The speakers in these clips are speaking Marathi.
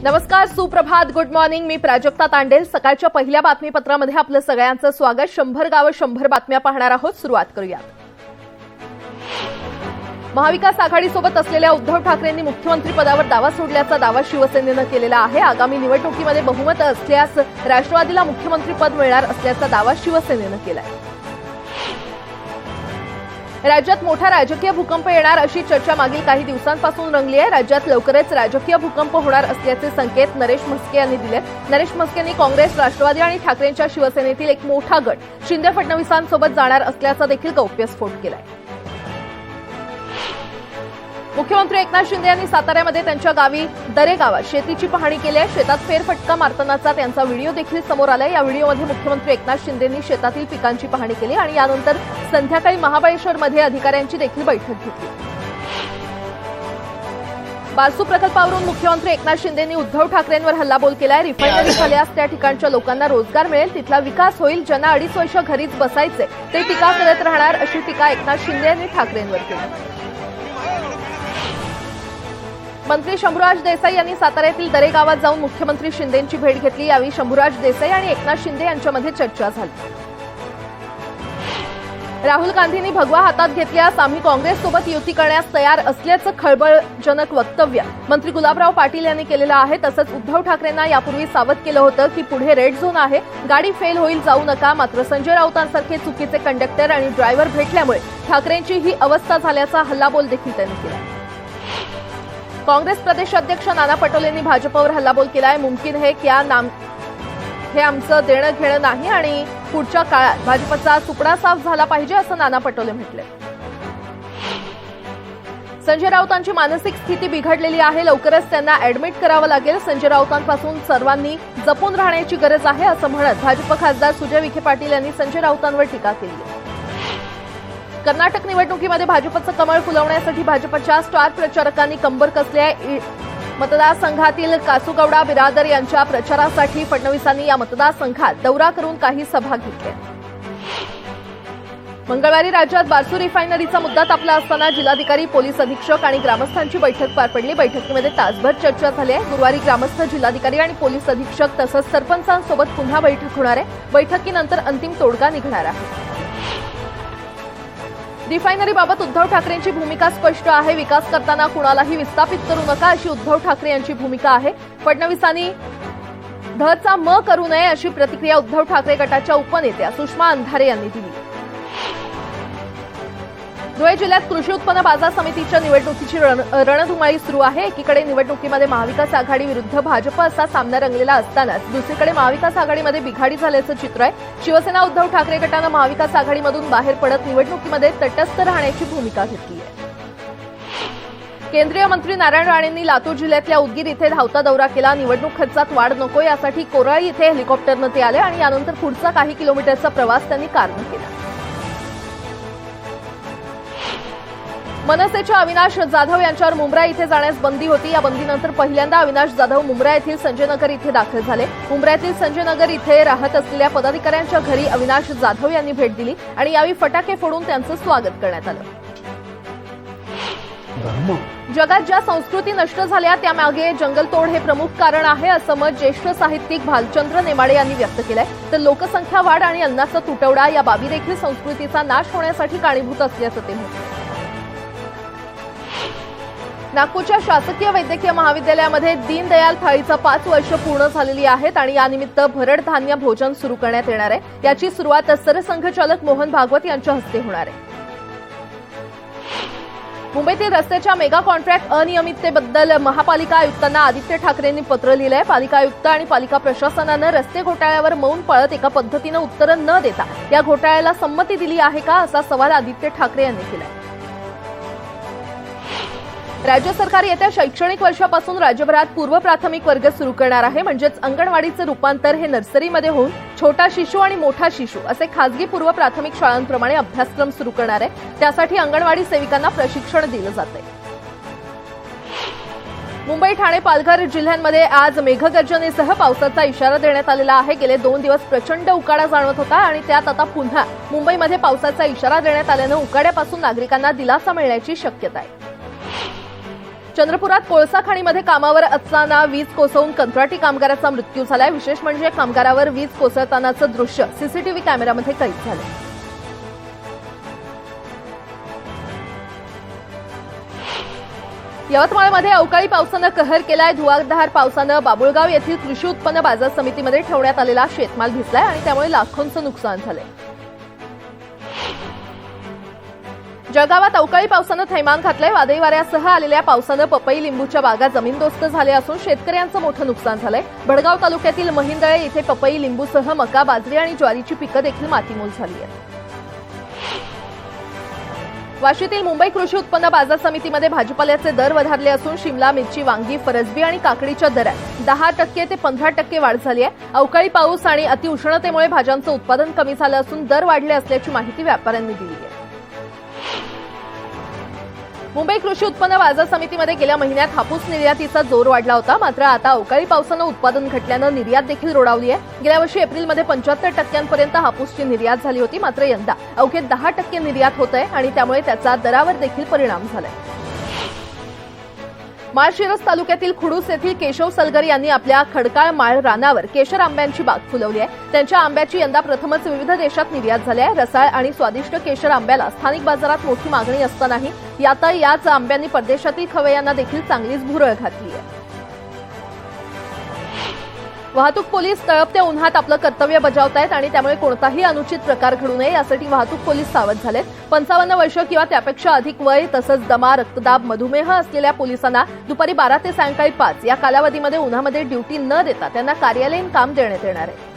नमस्कार, सुप्रभात, गुड मॉर्निंग. मी प्राजक्ता तांडेल. सकाळच्या पहिल्या बातमीपत्रामध्ये आपलं सगळ्यांचं स्वागत. 100 गावं 100 बातम्या पाहणार आहोत. सुरुवात करूया. महाविकास आघाडीसोबत असलेल्या उद्धव ठाकरेंनी मुख्यमंत्रीपदावर दावा सोडल्याचा दावा शिवसेनेनं केलेला आहे. आगामी निवडणुकीमध्ये बहुमत असल्यास राष्ट्रवादीला मुख्यमंत्रीपद मिळणार असल्याचा दावा शिवसेनेनं केलाय. राज्यात मोठा राजकीय भूकंप येणार अशी चर्चा मागील काही दिवसांपासून रंगली आहे. राज्यात लवकरच राजकीय भूकंप होणार असल्याचे संकेत नरेश म्हस्के यांनी दिले. नरेश म्हस्केंनी काँग्रेस, राष्ट्रवादी आणि ठाकरेंच्या शिवसेनेतील एक मोठा गट शिंदे फडणवीसांसोबत जाणार असल्याचा देखील गौप्यस्फोट केलाय. मुख्यमंत्री एकनाथ शिंदे यांनी साताऱ्यामध्ये त्यांच्या गावी दरेगावात शेतीची पाहणी केली आहे. शेतात फेरफटका मारतानाचा त्यांचा व्हिडिओ देखील समोर आलाय. या व्हिडिओमध्ये मुख्यमंत्री एकनाथ शिंदेंनी शेतातील पिकांची पाहणी केली आणि यानंतर संध्याकाळी महाबळेश्वरमध्ये अधिकाऱ्यांची देखील बैठक घेतली. बारसू प्रकल्पावरून मुख्यमंत्री एकनाथ शिंदेंनी उद्धव ठाकरेंवर हल्लाबोल केलाय. रिफायनरी झाल्यास त्या ठिकाणच्या लोकांना रोजगार मिळेल, तिथला विकास होईल. ज्यांना 2.5 वर्ष घरीच बसायचे ते टीका करत राहणार अशी टीका एकनाथ शिंदे यांनी ठाकरेंवर केली. मंत्री शंभूराज देसाई यांनी साताऱ्यातील दरेगावात जाऊन मुख्यमंत्री शिंदेंची भेट घेतली. यावेळी शंभूराज देसाई आणि एकनाथ शिंदे यांच्यामध्ये चर्चा झाली. राहुल गांधींनी भगवा हातात घेतल्यास आम्ही काँग्रेससोबत युती करण्यास तयार असल्याचं खळबळजनक वक्तव्य मंत्री गुलाबराव पाटील यांनी केलेलं आहे. तसंच उद्धव ठाकरेंना यापूर्वी सावध केलं होतं की पुढे रेड झोन आहे, गाडी फेल होईल, जाऊ नका. मात्र संजय राऊतांसारखे चुकीचे कंडक्टर आणि ड्रायव्हर भेटल्यामुळे ठाकरेंची ही अवस्था झाल्याचा हल्लाबोल देखील त्यांनी केला. काँग्रेस प्रदेश अध्यक्ष नाना पटोलेंनी भाजपवर हल्लाबोल केलाय. मुमकिन है क्या नाम हे आमचं देणं घेणं नाही आणि पुढच्या काळात भाजपचा सुपडा साफ झाला पाहिजे असं नाना पटोले म्हटले. संजय राऊतांची मानसिक स्थिती बिघडलेली आहे, लवकरच त्यांना अॅडमिट करावं लागेल. संजय राऊतांपासून सर्वांनी जपून राहण्याची गरज आहे असं म्हणत भाजप खासदार सुजय विखे पाटील यांनी संजय राऊतांवर टीका केली. कर्नाटक निवडणुकीमध्ये भाजपचं कमळ फुलवण्यासाठी भाजपच्या स्टार प्रचारकांनी कंबर कसली आहे. मतदारसंघातील कासुगौडा बिरादर यांच्या प्रचारासाठी फडणवीसांनी या मतदारसंघात दौरा करून काही सभा घेतल्या. मंगळवारी राज्यात बारसू रिफायनरीचा मुद्दा तापला असताना जिल्हाधिकारी, पोलीस अधीक्षक आणि ग्रामस्थांची बैठक पार पडली. बैठकीमध्ये तासभर चर्चा झाली आहे. गुरुवारी ग्रामस्थ, जिल्हाधिकारी आणि पोलीस अधीक्षक तसंच सरपंचांसोबत पुन्हा बैठक होणार आहे. बैठकीनंतर अंतिम तोडगा निघणार आहे. रिफायनरीबाबत उद्धव ठाकरेंची भूमिका स्पष्ट आहे. विकास करताना कुणालाही विस्थापित करू नका अशी उद्धव ठाकरे यांची भूमिका आहे. फडणवीसांनी धचा म करू नये अशी प्रतिक्रिया उद्धव ठाकरे गटाच्या उपनेत्या सुषमा अंधारे यांनी दिली. धुळे जिल्ह्यात कृषी उत्पन्न बाजार समितीच्या निवडणुकीची रणधुमाळी सुरू आहे. एकीकडे निवडणुकीमध्ये महाविकास आघाडी विरुद्ध भाजप असा सामना रंगलेला असतानाच दुसरीकडे महाविकास आघाडीमध्ये बिघाडी झाल्याचं चित्र आहे. शिवसेना उद्धव ठाकरे गटानं महाविकास आघाडीमधून बाहेर पडत निवडणुकीमध्ये तटस्थ राहण्याची भूमिका घेतली आहे. केंद्रीय मंत्री नारायण राणेंनी लातूर जिल्ह्यातल्या उदगीर इथे धावता दौरा केला. निवडणूक खर्चात वाढ नको यासाठी कोराळी इथे हेलिकॉप्टरनं ते आले आणि यानंतर पुढचा काही किलोमीटरचा प्रवास त्यांनी कारनं केला. मनसेच्या अविनाश जाधव यांच्यावर मुंब्रा इथे जाण्यास बंदी होती. या बंदीनंतर पहिल्यांदा अविनाश जाधव मुंब्रा येथील संजयनगर इथे दाखल झाले. मुंब्र्यातील संजयनगर इथे राहत असलेल्या पदाधिकाऱ्यांच्या घरी अविनाश जाधव यांनी भेट दिली आणि यावेळी फटाके फोडून त्यांचं स्वागत करण्यात आलं. जगात ज्या संस्कृती नष्ट झाल्या त्यामागे जंगलतोड हे प्रमुख कारण आहे असं मत ज्येष्ठ साहित्यिक भालचंद्र नेमाडे यांनी व्यक्त केलंय. तर लोकसंख्या वाढ आणि अन्नाचा तुटवडा या बाबी देखील संस्कृतीचा नाश होण्यासाठी कारणीभूत असल्याचं ते म्हणाले. नागपूरच्या शासकीय वैद्यकीय महाविद्यालयामध्ये दीनदयाल थाळीचं 5 वर्ष पूर्ण झालेली आहेत आणि यानिमित्त भरड धान्य भोजन सुरू करण्यात येणार आहे. याची सुरुवात सरसंघचालक मोहन भागवत यांच्या हस्ते होणार आहे. मुंबईतील रस्त्याच्या मेगा कॉन्ट्रॅक्ट अनियमिततेबद्दल महापालिका आयुक्तांना आदित्य ठाकरेंनी पत्र लिहिलंय. पालिका आयुक्त आणि पालिका प्रशासनानं रस्ते घोटाळ्यावर मौन पाळत एका पद्धतीनं उत्तरं न देता या घोटाळ्याला संमती दिली आहे का असा सवाल आदित्य ठाकरे यांनी केलाय. राज्य सरकार येत्या शैक्षणिक वर्षापासून राज्यभरात पूर्व प्राथमिक वर्ग सुरू करणार आहे. म्हणजेच अंगणवाडीचं रूपांतर हे नर्सरीमध्ये होऊन छोटा शिशु आणि मोठा शिशु असे खासगी पूर्व प्राथमिक शाळांप्रमाणे अभ्यासक्रम सुरू करणार आहे. त्यासाठी अंगणवाडी सेविकांना प्रशिक्षण दिलं जातंय. मुंबई, ठाणे, पालघर जिल्ह्यांमध्ये आज मेघगर्जनेसह पावसाचा इशारा देण्यात आलेला आहे. गेले 2 दिवस प्रचंड उकाडा जाणवत होता आणि त्यात आता पुन्हा मुंबईमध्ये पावसाचा इशारा देण्यात आल्यानं उकाड्यापासून नागरिकांना दिलासा मिळण्याची शक्यता आहे. चंद्रपुरात कोळसा खाणीमध्ये कामावर असताना वीज कोसळून कंत्राटी कामगाराचा मृत्यू झालाय। विशेष म्हणजे कामगारावर वीज कोसळतानाचं दृश्य सीसीटीव्ही कॅमेऱ्यामध्ये कैद झालंय। यवतमाळमध्ये अवकाळी पावसानं कहर केलाय। धुवाधार पावसानं बाबुळगाव येथील कृषी उत्पन्न बाजार समितीमध्ये ठेवण्यात आलेला शेतमाल भिजलाय आणि त्यामुळे लाखोंचं नुकसान झालंय। जळगावात अवकाळी पावसानं थैमान घातलंय। वादळी वाऱ्यासह आलेल्या पावसानं पपई लिंबूच्या बागा जमीनदोस्त झाल्या असून शेतकऱ्यांचं मोठं नुकसान झालंय। भडगाव तालुक्यातील महिंदळे इथे पपई लिंबूसह मका, बाजरी आणि ज्वारीची पिकं देखील मातीमोल झाली आहेत। वाशीतील मुंबई कृषी उत्पन्न बाजार समितीमध्ये भाजीपाल्याचे दर वधारले असून शिमला मिरची, वांगी, फरसबी आणि काकडीच्या दरात 10% ते 15% वाढ झाली आहे। अवकाळी पाऊस आणि अतिउष्णतेमुळे भाज्यांचं उत्पादन कमी झालं असून दर वाढले असल्याची माहिती व्यापाऱ्यांनी दिली आहे। मुंबई कृषी उत्पन्न बाजार समितीमध्ये गेल्या महिन्यात हापूस निर्यातीचा जोर वाढला होता, मात्र आता अवकाळी पावसानं उत्पादन घटल्यानं निर्यात देखील रोडावली आहे। गेल्या वर्षी एप्रिलमध्ये 75% हापूसची निर्यात झाली होती, मात्र यंदा अवघे 10% निर्यात होत आहे आणि त्यामुळे त्याचा दरावर देखील परिणाम झालाय। माळशिरस तालुक्यातील खुडूस येथील केशव सलगर यांनी आपल्या खडकाळ माळ रानावर केशर आंब्यांची बाग फुलवली आहे। त्यांच्या आंब्याची यंदा प्रथमच विविध देशात निर्यात झाली आहे। रसाळ आणि स्वादिष्ट केशर आंब्याला स्थानिक बाजारात मोठी मागणी असतानाही याच आंब्यांनी परदेशातील खवय्यांना देखील चांगलीच भुरळ घातली आहे। वाहतूक पोलीस तळपत्या उन्हात आपलं कर्तव्य बजावत आहेत आणि त्यामुळे कोणताही अनुचित प्रकार घडू नये यासाठी वाहतूक पोलीस सावध झालेत। 55 वर्ष किंवा त्यापेक्षा अधिक वय तसंच दमा, रक्तदाब, मधुमेह असलेल्या पोलिसांना दुपारी 12 ते सायंकाळी 5 या कालावधीमध्ये उन्हामध्ये ड्युटी न देता त्यांना कार्यालयीन काम देण्यात येणार आहे।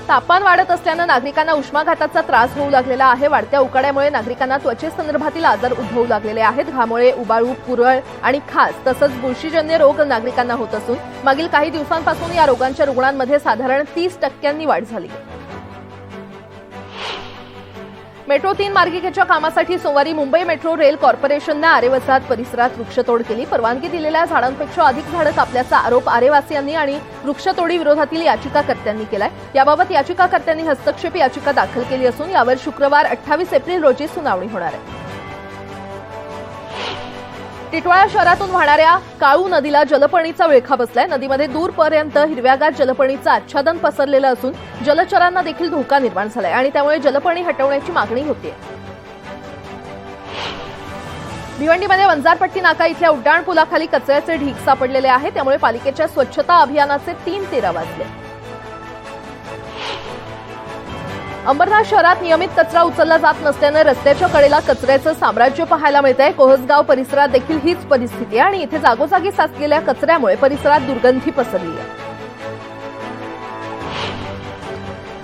तापमान वाढत असल्यानं नागरिकांना उष्माघाताचा त्रास होऊ लागलेला आहे। वाढत्या उकाड्यामुळे नागरिकांना त्वचेसंदर्भातील आजार उद्भवू लागलेले आहेत। घामुळे, उबाळू, पुरळ आणि खाज तसंच बुरशीजन्य रोग नागरिकांना होत असून मागील काही दिवसांपासून या रोगांच्या रुग्णांमध्ये साधारण 30% वाढ झाली आहे। मेट्रो 3 मार्गिकेच्या कामासाठी सोमवारी मुंबई मेट्रो रेल कॉर्पोरेशननं आरे वसाहत परिसरात वृक्षतोड केली। परवानगी दिलेल्या झाडांपेक्षा अधिक झाडं कापल्याचा आरोप आरेवासियांनी आणि वृक्षतोडी विरोधातील याचिकाकर्त्यांनी केलाय। याबाबत याचिकाकर्त्यांनी हस्तक्षेप याचिका दाखल केली असून यावर शुक्रवार 28 एप्रिल रोजी सुनावणी होणार आहे। टिटवाळा शहरातून वाहणाऱ्या काळू नदीला जलपर्णीचा विळखा बसलाय। नदीमध्ये दूरपर्यंत हिरव्यागार जलपर्णीचं आच्छादन पसरलेलं असून जलचरांना देखील धोका निर्माण झालाय आणि त्यामुळे जलपर्णी हटवण्याची मागणी होते। भिवंडीमध्ये वंजारपट्टी नाका इथल्या उड्डाणपुलाखाली कचऱ्याचे ढीग सापडलेले आहे, त्यामुळे पालिकेच्या स्वच्छता अभियानाचे 3 तेरा वाजले। अंबरनाथ शहरात नियमित कचरा उचलला जात नसल्यानं रस्त्याच्या कडेला कचऱ्याचं साम्राज्य पाहायला मिळतंय। कोहसगाव परिसरात देखील हीच परिस्थिती आहे आणि इथे जागोजागी साचलेल्या कचऱ्यामुळे परिसरात दुर्गंधी पसरली आहे।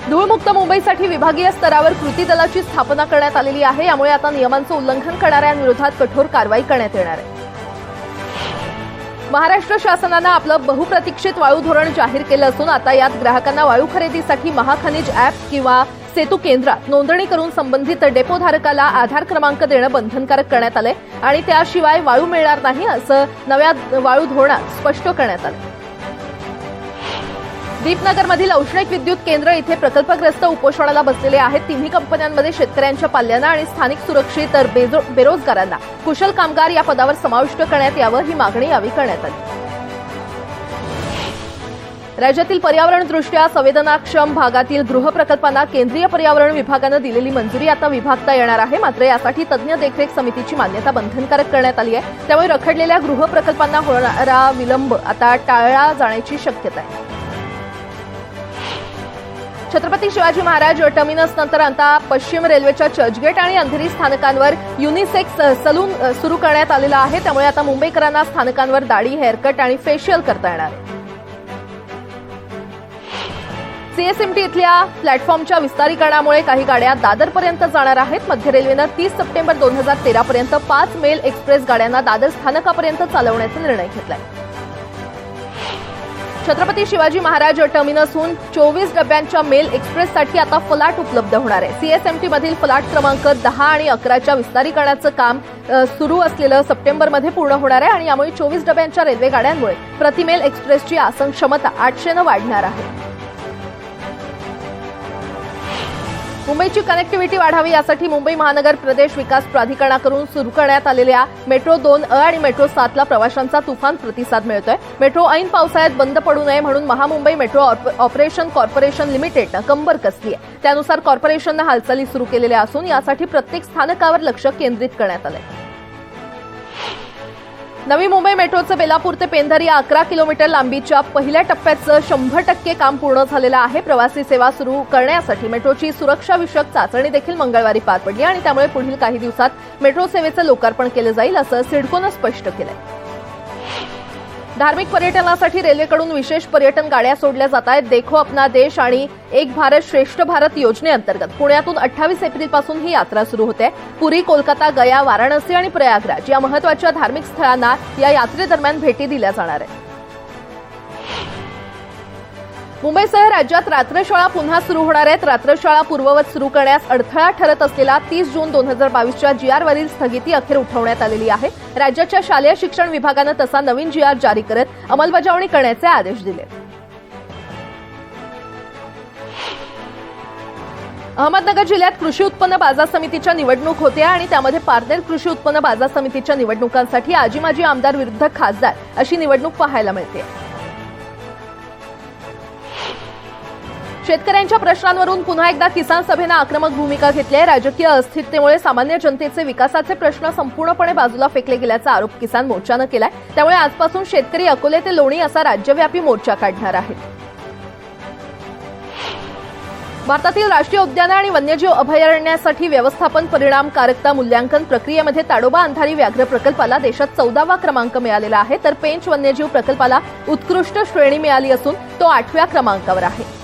धूळमुक्त मुंबईसाठी विभागीय स्तरावर कृती दलाची स्थापना करण्यात आलेली आहे। यामुळे आता नियमांचं उल्लंघन करणाऱ्यांविरोधात कठोर कारवाई करण्यात येणार आहे। महाराष्ट्र शासनानं आपलं बहुप्रतीक्षित वाळू धोरण जाहीर केलं असून आता यात ग्राहकांना वाळू खरेदीसाठी महाखनिज ॲप किंवा सेतू केंद्रात नोंदणी करून संबंधित डेपोधारकाला आधार क्रमांक देणं बंधनकारक करण्यात आलंय आणि त्याशिवाय वाळू मिळणार नाही असं नव्या वाळू धोरणात स्पष्ट करण्यात आलं। दीपनगरमधील औष्णिक विद्युत केंद्र इथे प्रकल्पग्रस्त उपोषणाला बसलेले आहेत। तिन्ही कंपन्यांमध्ये शेतकऱ्यांच्या पाल्यांना आणि स्थानिक सुरक्षित तर बेरोजगारांना कुशल कामगार या पदावर समाविष्ट करण्यात यावं ही मागणी यावेळी करण्यात आली। राज्यातील पर्यावरणदृष्ट्या संवेदनाक्षम भागातील गृहप्रकल्पांना केंद्रीय पर्यावरण विभागानं दिलेली मंजुरी आता विभागता येणार आहे, मात्र यासाठी तज्ज्ञ देखरेख समितीची मान्यता बंधनकारक करण्यात आली आहे। त्यामुळे रखडलेल्या गृहप्रकल्पांना होणारा विलंब आता टाळला जाण्याची शक्यता आहे। छत्रपती शिवाजी महाराज टर्मिनस नंतर आता पश्चिम रेल्वेच्या चर्चगेट आणि अंधेरी स्थानकांवर युनिसेक्स सलून सुरू करण्यात आलेला आहे। त्यामुळे आता मुंबईकरांना स्थानकांवर दाढी, हेअरकट आणि फेशियल करता येणार आहे। सीएसएमटी इथल्या प्लॅटफॉर्मच्या विस्तारीकरणामुळे काही गाड्या दादरपर्यंत जाणार आहेत। मध्य रेल्वेनं 30 सप्टेंबर 2013 पर्यंत 5 मेल एक्सप्रेस गाड्यांना दादर स्थानकापर्यंत चालवण्याचा निर्णय घेतलाय। छत्रपती शिवाजी महाराज टर्मिनसहून 24 डब्यांच्या मेल एक्सप्रेससाठी आता फलाट उपलब्ध होणार आहे। सीएसएमटीमधील फलाट क्रमांक 10 आणि 11च्या विस्तारीकरणाचं काम सुरू असलेलं सप्टेंबरमध्ये पूर्ण होणार आहे आणि यामुळे 24 डब्यांच्या रेल्वे गाड्यांमुळे प्रतिमेल एक्सप्रेसची आसन क्षमता 800 वाढणार आहे। मुंबईची कनेक्टिव्हिटी वाढावी यासाठी मुंबई महानगर प्रदेश विकास प्राधिकरणाकडून सुरू करण्यात आलेल्या मेट्रो 2 आणि मेट्रो 7 ला प्रवाशांचा तुफान प्रतिसाद मिळतोय. मेट्रो ऐन पावसाळ्यात बंद पडू नये म्हणून महामुंबई मेट्रो ऑपरेशन कॉर्पोरेशन लिमिटेडनं कंबर कसली आहे. त्यानुसार कॉर्पोरेशननं हालचाली सुरू केलेल्या असून यासाठी प्रत्येक स्थानकावर लक्ष केंद्रित करण्यात आलंय. नवी मुंबई मेट्रोचं बेलापूर ते पेंधर या 11 किलोमीटर लांबीच्या पहिल्या टप्प्याचं 100% काम पूर्ण झालेलं आहे. प्रवासी सेवा सुरू करण्यासाठी मेट्रोची सुरक्षाविषयक चाचणी देखील मंगळवारी पार पडली आणि त्यामुळे पुढील काही दिवसात मेट्रो सेवेचं लोकार्पण केलं जाईल असं सिडकोनं स्पष्ट केलंय. धार्मिक पर्यटनासाठी रेल्वेकडून विशेष पर्यटन गाड्या सोडल्या जात आहेत. देखो अपना देश आणि एक भारत श्रेष्ठ भारत योजनेअंतर्गत पुण्यातून 28 एप्रिलपासून ही यात्रा सुरू होते. पुरी, कोलकाता, गया, वाराणसी आणि प्रयागराज या महत्त्वाच्या धार्मिक स्थळांना या यात्रेदरम्यान भेटी दिल्या जाणार आहेत. मुंबईसह राज्यात रात्रशाळा पुन्हा सुरू होणार आहेत. रात्रशाळा पूर्ववत सुरू करण्यास अडथळा ठरत असलेला 30 जून 2022च्या जीआरवरील स्थगिती अखेर उठवण्यात आलेली आहे. राज्याच्या शालेय शिक्षण विभागानं तसा नवीन जीआर जारी करत अंमलबजावणी करण्याचे आदेश दिले. अहमदनगर जिल्ह्यात कृषी उत्पन्न बाजार समितीच्या निवडणूक होते आणि त्यामध्ये पारनेर कृषी उत्पन्न बाजार समितीच्या निवडणुकांसाठी आजी माजी आमदार विरुद्ध खासदार अशी निवडणूक पाहायला मिळते. शेतकऱ्यांच्या प्रश्नांवरून पुन्हा एकदा किसान सभेनं आक्रमक भूमिका घेतली आहे. राजकीय अस्थिरतेमुळे सामान्य जनतेचे विकासाचे प्रश्न संपूर्णपणे बाजूला फेकले गेल्याचा आरोप किसान मोर्चानं केलाय. त्यामुळे आजपासून शेतकरी अकोले ते लोणी असा राज्यव्यापी मोर्चा काढणार आहेत. भारतातील राष्ट्रीय उद्यानं आणि वन्यजीव अभयारण्यासाठी व्यवस्थापन परिणामकारकता मूल्यांकन प्रक्रियेमध्ये ताडोबा अंधारी व्याघ्र प्रकल्पाला देशात 14वा क्रमांक मिळालेला आहे. तर पेंच वन्यजीव प्रकल्पाला उत्कृष्ट श्रेणी मिळाली असून तो 8व्या क्रमांकावर आहे.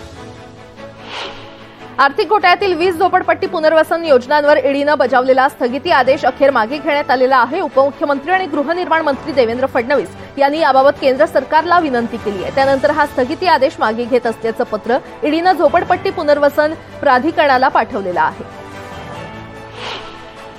आर्थिक घोटाळ्यातील 20 झोपडपट्टी पुनर्वसन योजनांवर ईडीनं बजावलेला स्थगिती आदेश अखेर मागे घेण्यात आलेला आहे. उपमुख्यमंत्री आणि गृहनिर्माण मंत्री देवेंद्र फडणवीस यांनी याबाबत केंद्र सरकारला विनंती केली आहे. त्यानंतर हा स्थगिती आदेश मागे घेत असल्याचं पत्र ईडीनं झोपडपट्टी पुनर्वसन प्राधिकरणाला पाठवलेलं आहे.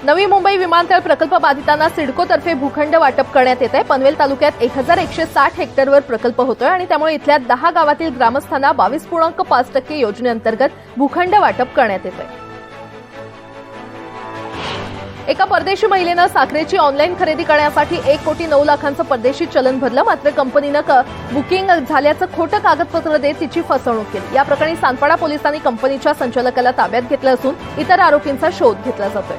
नवी मुंबई विमानतळ प्रकल्प बाधितांना सिडकोतर्फे भूखंड वाटप करण्यात येत आहे. पनवेल तालुक्यात 1160 हेक्टरवर प्रकल्प होतोय आणि त्यामुळे इथल्या 10 गावातील ग्रामस्थांना 22.5% योजनेअंतर्गत भूखंड वाटप करण्यात येत आहे. एका परदेशी महिलेनं साखरेची ऑनलाईन खरेदी करण्यासाठी 1,09,00,000चं परदेशी चलन भरलं. मात्र कंपनीनं बुकिंग झाल्याचं खोटं कागदपत्र देत तिची फसवणूक केली. या प्रकरणी सानपाडा पोलिसांनी कंपनीच्या संचालकाला ताब्यात घेतलं असून इतर आरोपींचा शोध घेतला जातोय.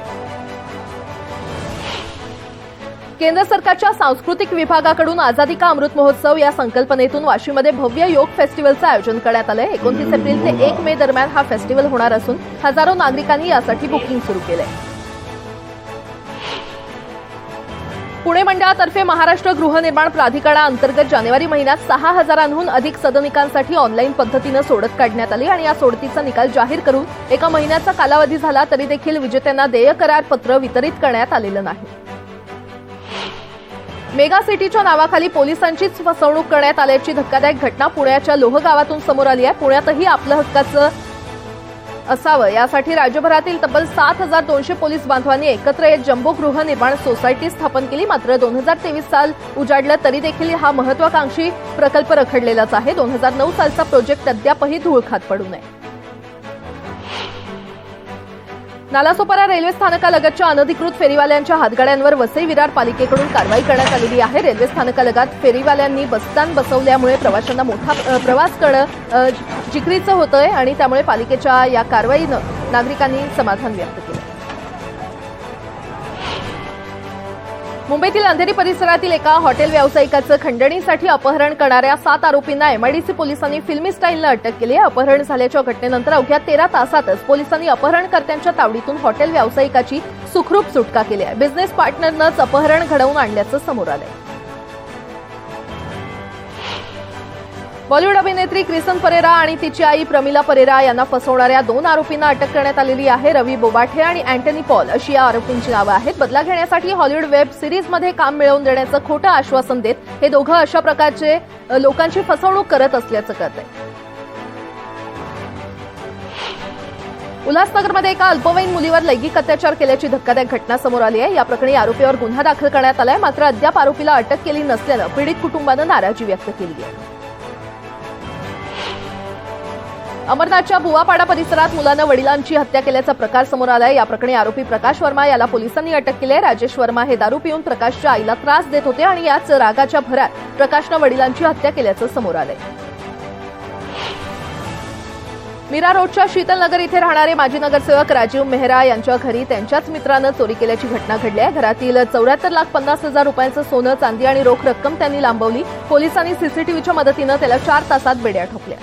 केंद्र सरकारच्या सांस्कृतिक विभागाकडून आझादी का अमृत महोत्सव या संकल्पनेतून वाशीमध्ये भव्य योग फेस्टिव्हलचं आयोजन करण्यात आलंय. 29 एप्रिल ते 1 मे दरम्यान हा फेस्टिव्हल होणार असून हजारो नागरिकांनी यासाठी बुकिंग सुरू केलंय. पुणे मंडळातर्फे महाराष्ट्र गृहनिर्माण प्राधिकरणाअंतर्गत जानेवारी महिन्यात 6,000हून अधिक सदनिकांसाठी ऑनलाईन पद्धतीनं सोडत काढण्यात आली आणि या सोडतीचा निकाल जाहीर करून एका महिन्याचा कालावधी झाला तरी देखील विजेत्यांना देय करार पत्र वितरित करण्यात आलेलं नाही. मेगा सिटीच्या नावाखाली पोलिसांचीच फसवणूक करण्यात आल्याची धक्कादायक घटना पुण्याच्या लोह गावातून समोर आली आहे. पुण्यातही आपलं हक्काचं असावं यासाठी राज्यभरातील तब्बल 7,200 पोलीस बांधवांनी एकत्र येत जम्बो गृहनिर्माण सोसायटी स्थापन केली. मात्र 2023 साल उजाडलं तरी देखील हा महत्वाकांक्षी प्रकल्प रखडलेलाच आहे. 2009 सालचा प्रोजेक्ट अद्यापही धूळ खात पडू नये. नालासोपारा रेल्वे स्थानकालगतच्या अनधिकृत फेरीवाल्यांच्या हातगाड्यांवर वसई विरार पालिकेकडून कारवाई करण्यात आलेली आहे. रेल्वे स्थानकालगत फेरीवाल्यांनी बसस्थान बसवल्यामुळे प्रवाशांना मोठा प्रवास करणं जिकरीचं होतंय आणि त्यामुळे पालिकेच्या या कारवाईनं नागरिकांनी समाधान व्यक्त केलं. मुंबईतील अंधेरी परिसरातील एका हॉटेल व्यावसायिकाचं खंडणीसाठी अपहरण करणाऱ्या 7 आरोपींना एमआयडीसी पोलिसांनी फिल्मी स्टाईलनं अटक केली आहे. अपहरण झाल्याच्या घटनेनंतर अवघ्या 13 तासातच पोलिसांनी अपहरणकर्त्यांच्या तावडीतून हॉटेल व्यावसायिकाची सुखरूप सुटका केली आहे. बिझनेस पार्टनरनंच अपहरण घडवून आणल्याचं समोर आलंय. बॉलिवूड अभिनेत्री क्रिसन परेरा आणि तिची आई प्रमिला परेरा यांना फसवणाऱ्या 2 आरोपींना अटक करण्यात आलेली आहे. रवी बोबाठे आणि अँटनी पॉल अशी या आरोपींची नावं आहेत. बदला घेण्यासाठी हॉलिवूड वेब सिरीजमध्ये काम मिळवून देण्याचं खोटं आश्वासन देत हे दोघं अशा प्रकारचे लोकांची फसवणूक करत असल्याचं कळतंय. उल्हासनगरमध्ये एका अल्पवयीन मुलीवर लैंगिक अत्याचार केल्याची धक्कादायक घटना समोर आली आहे. या प्रकरणी आरोपीवर गुन्हा दाखल करण्यात आलाय. मात्र अद्याप आरोपीला अटक केली नसल्यानं पीडित कुटुंबानं नाराजी व्यक्त केली आहे. अमरनाथच्या बुवापाडा परिसरात मुलानं वडिलांची हत्या केल्याचा प्रकार समोर आलाय। या प्रकरणी आरोपी प्रकाश वर्मा याला पोलिसांनी अटक केली आहे। राजेश वर्मा हे दारू पिऊन प्रकाशच्या आईला त्रास देत होते आणि याच रागाच्या भरात प्रकाशनं वडिलांची हत्या केल्याचं समोर आलंय। मीरा रोडच्या शीतलनगर इथे राहणारे माजी नगरसेवक राजीव मेहरा यांच्या घरी त्यांच्याच मित्रानं चोरी केल्याची घटना घडली आहे। घरातील 74,50,000 रुपयांचं सोनं, चांदी आणि रोख रक्कम त्यांनी लांबवली। पोलिसांनी सीसीटीव्हीच्या मदतीनं त्याला 4 तासात बेड्या ठोकल्या।